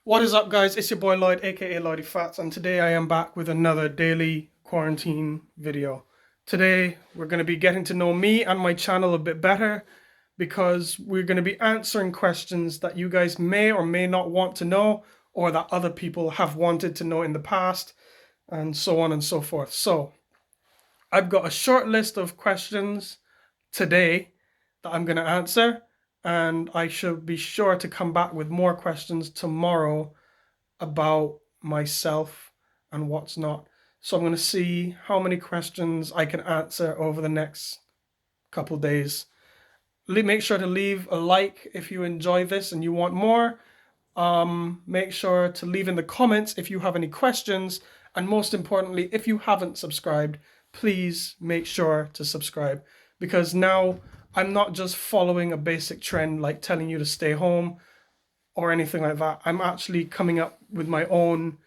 What is up, guys? It's your boy Lloyd, aka Lloydie Fats, and today I am back with another daily quarantine video. Today we're going to be getting to know me and my channel a bit better because we're going to be answering questions that you guys may or may not want to know or that other people have wanted to know in the past, and so on and so forth. So I've got a short list of questions today that I'm going to answer, and I should be sure to come back with more questions tomorrow about myself and what's not. So I'm going to see how many questions I can answer over the next couple days. Make sure to leave a like if you enjoy this and you want more. Make sure to leave in the comments if you have any questions. And most importantly, if you haven't subscribed, please make sure to subscribe, because now I'm not just following a basic trend like telling you to stay home or anything like that. I'm actually coming up with my own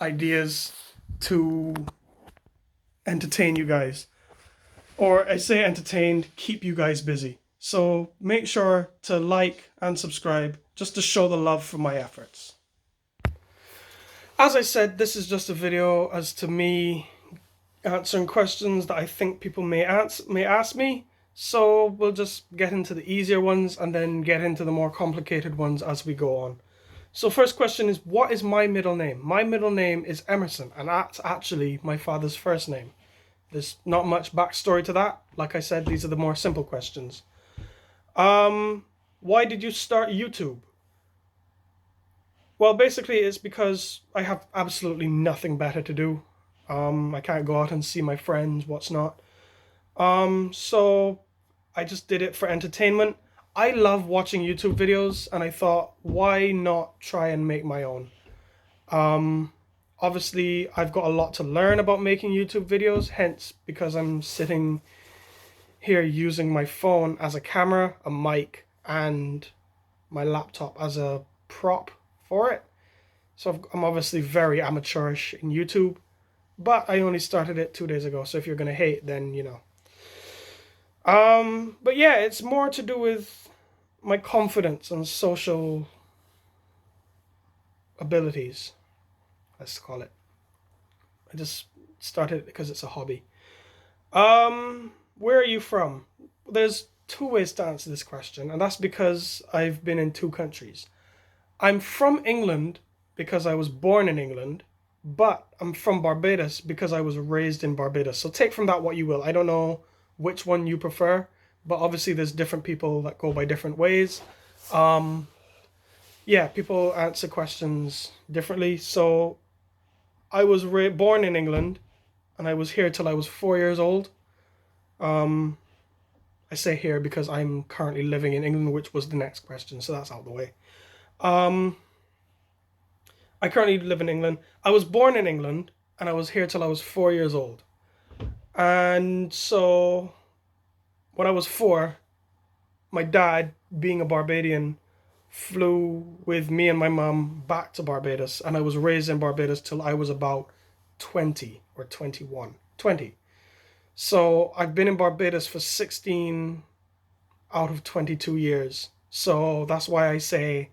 ideas to entertain you guys. Or I say entertained, keep you guys busy. So make sure to like and subscribe just to show the love for my efforts. As I said, this is just a video as to me answering questions that I think people may ask me. So we'll just get into the easier ones and then get into the more complicated ones as we go on. So first question is, what is my middle name? My middle name is Emerson, and that's actually my father's first name. There's not much backstory to that. Like I said, these are the more simple questions. Why did you start YouTube? Well, basically it's because I have absolutely nothing better to do. I can't go out and see my friends, what's not. So I just did it for entertainment. I love watching YouTube videos, and I thought, why not try and make my own? Obviously, I've got a lot to learn about making YouTube videos, hence because I'm sitting here using my phone as a camera, a mic, and my laptop as a prop for it. So I'm obviously very amateurish in YouTube, but I only started it 2 days ago, so if you're gonna hate, then you know. But yeah, it's more to do with my confidence and social abilities, let's call it. I just started it because it's a hobby. Where are you from? There's two ways to answer this question, and that's because I've been in two countries. I'm from England because I was born in England, but I'm from Barbados because I was raised in Barbados. So take from that what you will. I don't know which one you prefer, but obviously there's different people that go by different ways. Yeah, people answer questions differently. So I was born in England, and I was here till I was 4 years old. Um, I say here because I'm currently living in England, which was the next question, so that's out of the way. Um, I currently live in England. I was born in England, and I was here till I was 4 years old. And so when I was four, my dad, being a Barbadian, flew with me and my mum back to Barbados, and I was raised in Barbados till I was about 20 or 21. 20. So I've been in Barbados for 16 out of 22 years. So that's why I say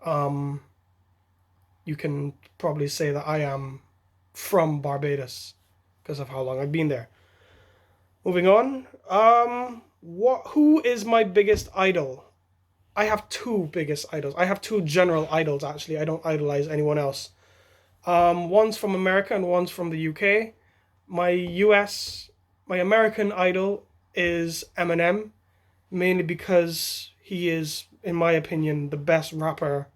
um, you can probably say that I am from Barbados because of how long I've been there. Moving on. Who is my biggest idol? I have two biggest idols. I have two general idols, actually. I don't idolize anyone else. One's from America and one's from the UK. My US, my American idol is Eminem, mainly because he is, in my opinion, the best rapper.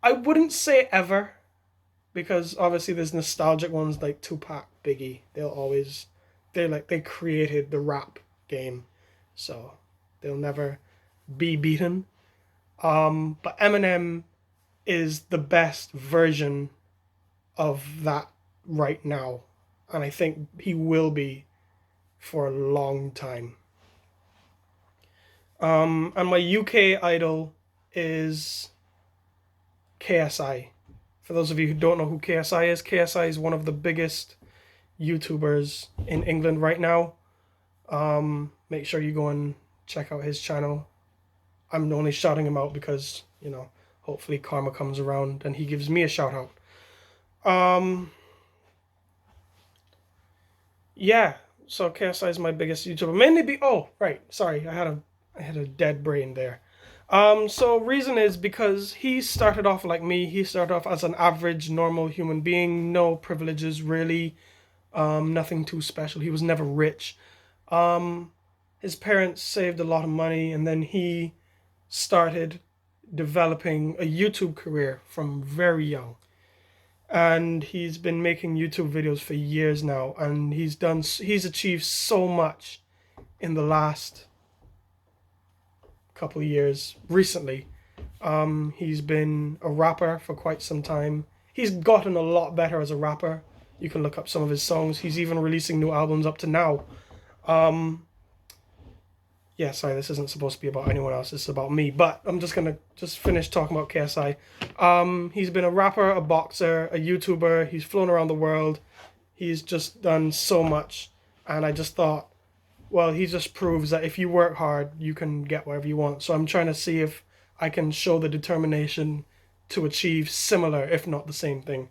I wouldn't say ever, because obviously there's nostalgic ones like Tupac, Biggie. They created the rap game, so they'll never be beaten. But Eminem is the best version of that right now, and I think he will be for a long time. And my UK idol is KSI. For those of you who don't know who KSI is, KSI is one of the biggest YouTubers in England right now. Make sure you go and check out his channel. I'm only shouting him out because, hopefully karma comes around and he gives me a shout out. Yeah, so KSI is my biggest YouTuber. Mainly oh, right, sorry, I had a dead brain there. So reason is because he started off like me. He started off as an average, normal human being, no privileges really, nothing too special. He was never rich. Um, his parents saved a lot of money, and then he started developing a YouTube career from very young. And he's been making YouTube videos for years now, and he's achieved so much in the last couple of years. Recently, he's been a rapper for quite some time. He's gotten a lot better as a rapper. You can look up some of his songs. He's even releasing new albums up to now. Yeah, sorry, this isn't supposed to be about anyone else. This is about me. But I'm just gonna finish talking about KSI. He's been a rapper, a boxer, a YouTuber. He's flown around the world. He's just done so much. And I just thought, well, he just proves that if you work hard, you can get whatever you want. So I'm trying to see if I can show the determination to achieve similar, if not the same thing.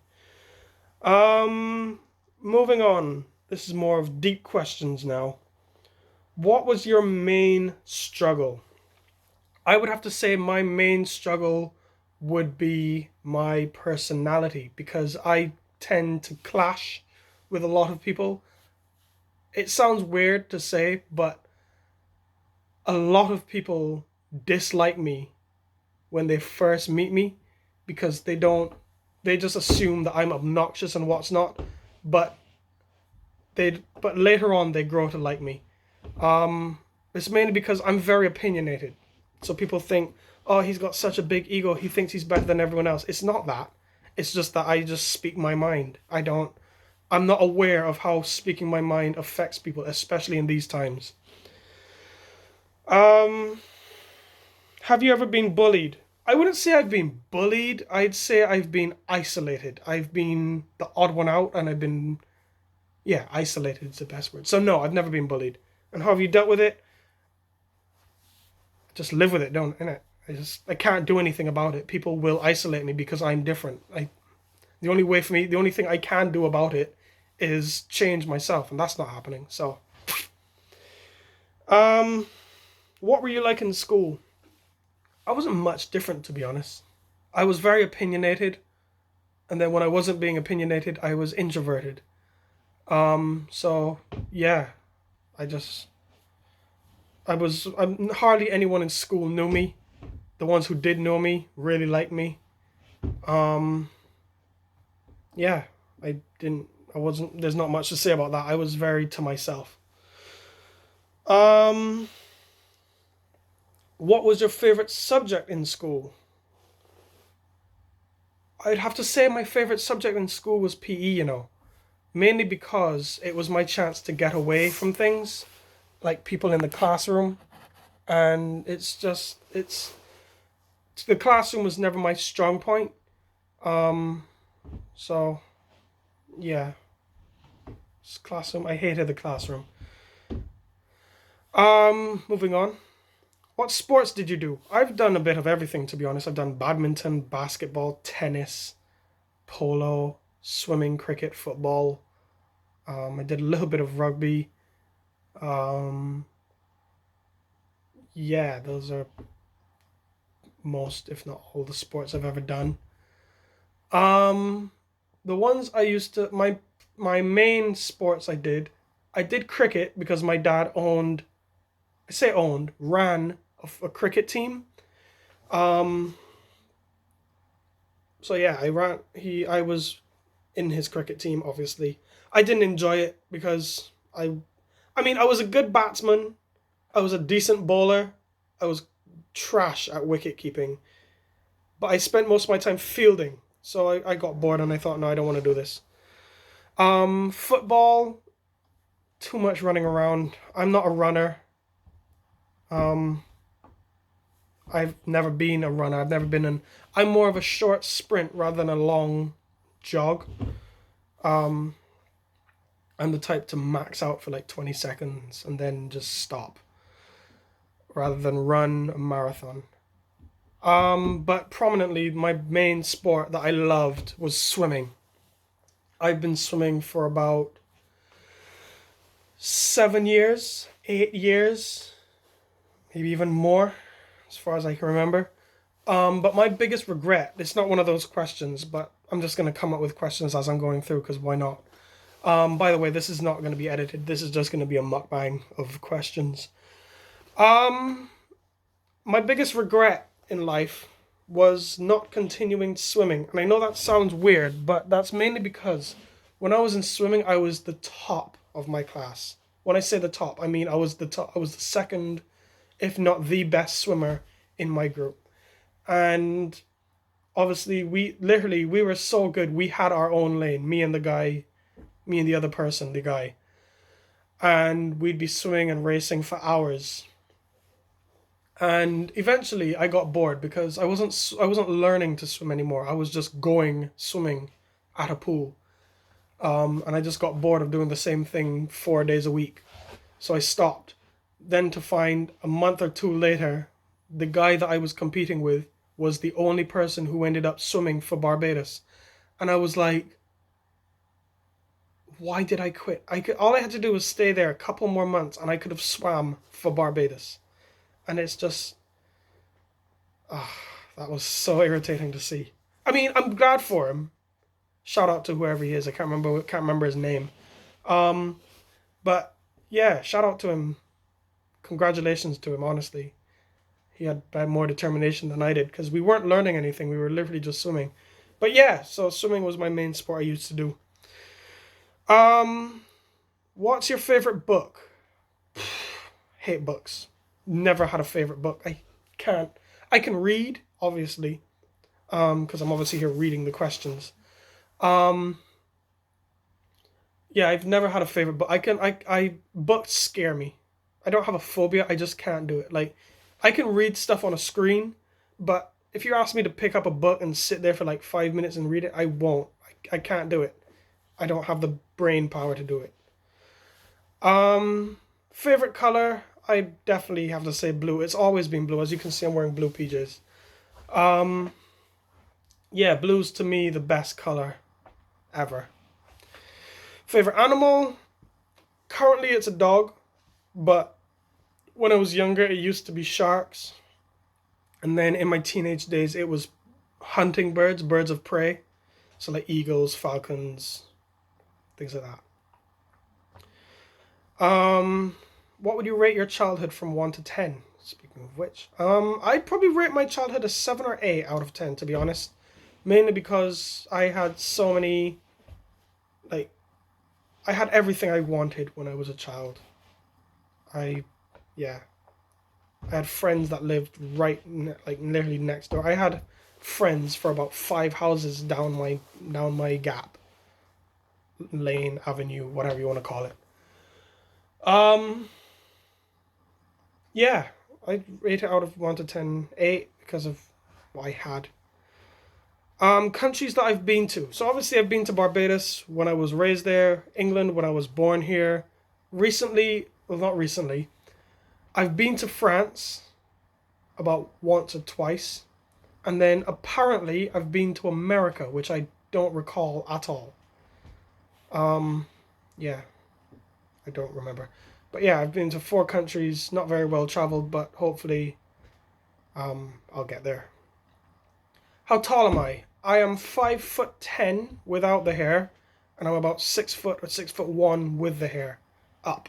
Moving on. This is more of deep questions now. What was your main struggle? I would have to say my main struggle would be my personality, because I tend to clash with a lot of people. It sounds weird to say, but a lot of people dislike me when they first meet me because they just assume that I'm obnoxious and what's not, but later on they grow to like me. It's mainly because I'm very opinionated. So people think, oh, he's got such a big ego, he thinks he's better than everyone else. It's not that. It's just that I just speak my mind. I'm not aware of how speaking my mind affects people, especially in these times. Have you ever been bullied? I wouldn't say I've been bullied. I'd say I've been isolated. I've been the odd one out, and I've been, yeah, isolated is the best word. So no, I've never been bullied. And how have you dealt with it? Just live with it, don't, innit? I can't do anything about it. People will isolate me because I'm different. The only thing I can do about it is change myself, and that's not happening. So, what were you like in school? I wasn't much different, to be honest. I was very opinionated, and then when I wasn't being opinionated, I was introverted. So yeah, hardly anyone in school knew me. The ones who did know me really liked me. Yeah, there's not much to say about that. I was very to myself. What was your favorite subject in school? I'd have to say my favorite subject in school was PE, mainly because it was my chance to get away from things like people in the classroom. And the classroom was never my strong point. So yeah, classroom. I hated the classroom. Moving on. What sports did you do? I've done a bit of everything, to be honest. I've done badminton, basketball, tennis, polo, swimming, cricket, football. I did a little bit of rugby. Yeah, those are most, if not all, the sports I've ever done. The ones I used to my main sports I did cricket because my dad ran a cricket team. So yeah, I was in his cricket team, obviously. I didn't enjoy it because I was a good batsman. I was a decent bowler. I was trash at wicket keeping. But I spent most of my time fielding. So I got bored and I thought, no, I don't want to do this. Football, too much running around. I'm not a runner. I've never been a runner. I'm more of a short sprint rather than a long jog. I'm the type to max out for like 20 seconds and then just stop rather than run a marathon. But prominently, my main sport that I loved was swimming. I've been swimming for about 7 years, 8 years, maybe even more, as far as I can remember. But my biggest regret, it's not one of those questions, but I'm just going to come up with questions as I'm going through, because why not? By the way, this is not going to be edited. This is just going to be a mukbang of questions. Um, my biggest regret in life was not continuing swimming. And I know that sounds weird, but that's mainly because when I was in swimming, I was the top of my class. When I say the top, I mean I was the top. I was the second, if not the best swimmer in my group. And obviously we were so good. We had our own lane, me and the other person, the guy. And we'd be swimming and racing for hours. And eventually I got bored because I wasn't learning to swim anymore. I was just going swimming at a pool. And I just got bored of doing the same thing 4 days a week. So I stopped. Then to find a month or two later, the guy that I was competing with was the only person who ended up swimming for Barbados. And I was like, why did I quit? All I had to do was stay there a couple more months and I could have swam for Barbados. And it's just, ah, that was so irritating to see. I mean, I'm glad for him. Shout out to whoever he is. I can't remember his name. Um, but yeah, shout out to him. Congratulations to him, honestly. He had more determination than I did because we weren't learning anything. We were literally just swimming. But yeah, so swimming was my main sport I used to do. Um, what's your favorite book? Hate books. Never had a favorite book. I can't. I can read, obviously, because I'm obviously here reading the questions. Um, yeah, I've never had a favorite book. Books scare me. I don't have a phobia. I just can't do it. Like, I can read stuff on a screen, but if you ask me to pick up a book and sit there for like 5 minutes and read it, I won't. I can't do it. I don't have the brain power to do it. Favorite color? I definitely have to say blue. It's always been blue. As you can see, I'm wearing blue PJs. Um, yeah, blue's to me the best color ever. Favorite animal? Currently, it's a dog, but when I was younger, it used to be sharks. And then in my teenage days, it was hunting birds, birds of prey. So like eagles, falcons, things like that. What would you rate your childhood from 1 to 10? Speaking of which, I'd probably rate my childhood a 7 or 8 out of 10, to be honest. Mainly because I had so many, like, I had everything I wanted when I was a child. I, yeah, I had friends that lived like literally next door. I had friends for about 5 houses down my gap, lane, avenue, whatever you want to call it. Um, yeah, I rate it out of 1 to 10, 8 because of what I had. Countries that I've been to. So obviously I've been to Barbados when I was raised there, England when I was born here. Recently, well, not recently, I've been to France about once or twice. And then apparently I've been to America, which I don't recall at all. Um, yeah, I don't remember. But yeah, I've been to 4 countries, not very well traveled, but hopefully I'll get there. How tall am I? I am 5'10" without the hair, and I'm about 6 foot or 6'1" with the hair up.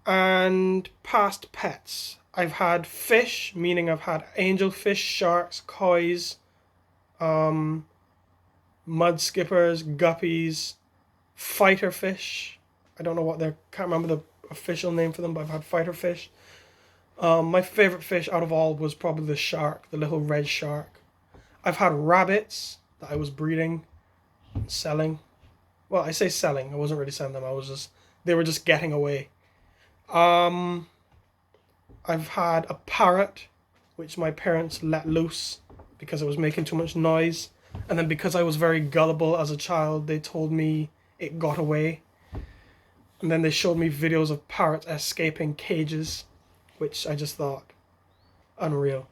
And past pets. I've had fish, meaning I've had angelfish, sharks, kois, um, mud skippers, guppies, fighter fish. I don't know what they're, can't remember the official name for them, but I've had fighter fish. My favorite fish out of all was probably the shark, the little red shark. I've had rabbits that I was breeding and selling. Well, I say selling. I wasn't really selling them. They were just getting away. Um, I've had a parrot, which my parents let loose because it was making too much noise. And then because I was very gullible as a child, they told me it got away. And then they showed me videos of parrots escaping cages, which I just thought unreal.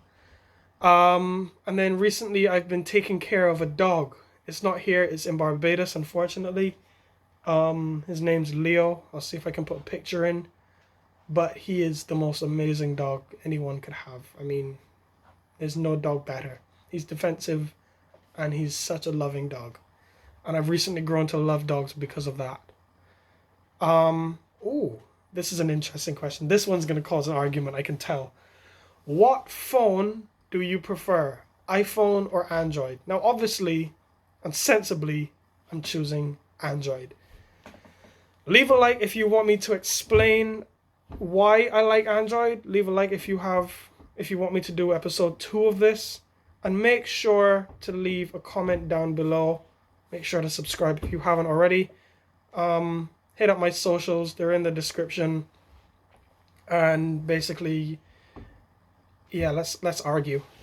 And then recently I've been taking care of a dog. It's not here, it's in Barbados, unfortunately. His name's Leo. I'll see if I can put a picture in. But he is the most amazing dog anyone could have. I mean, there's no dog better. He's defensive and he's such a loving dog. And I've recently grown to love dogs because of that. Oh, this is an interesting question. This one's going to cause an argument, I can tell. What phone do you prefer, iPhone or Android? Now, obviously and sensibly, I'm choosing Android. Leave a like if you want me to explain why I like Android. Leave a like if you want me to do episode 2 of this. And make sure to leave a comment down below. Make sure to subscribe if you haven't already. Hit up my socials, they're in the description. And basically, yeah, let's argue.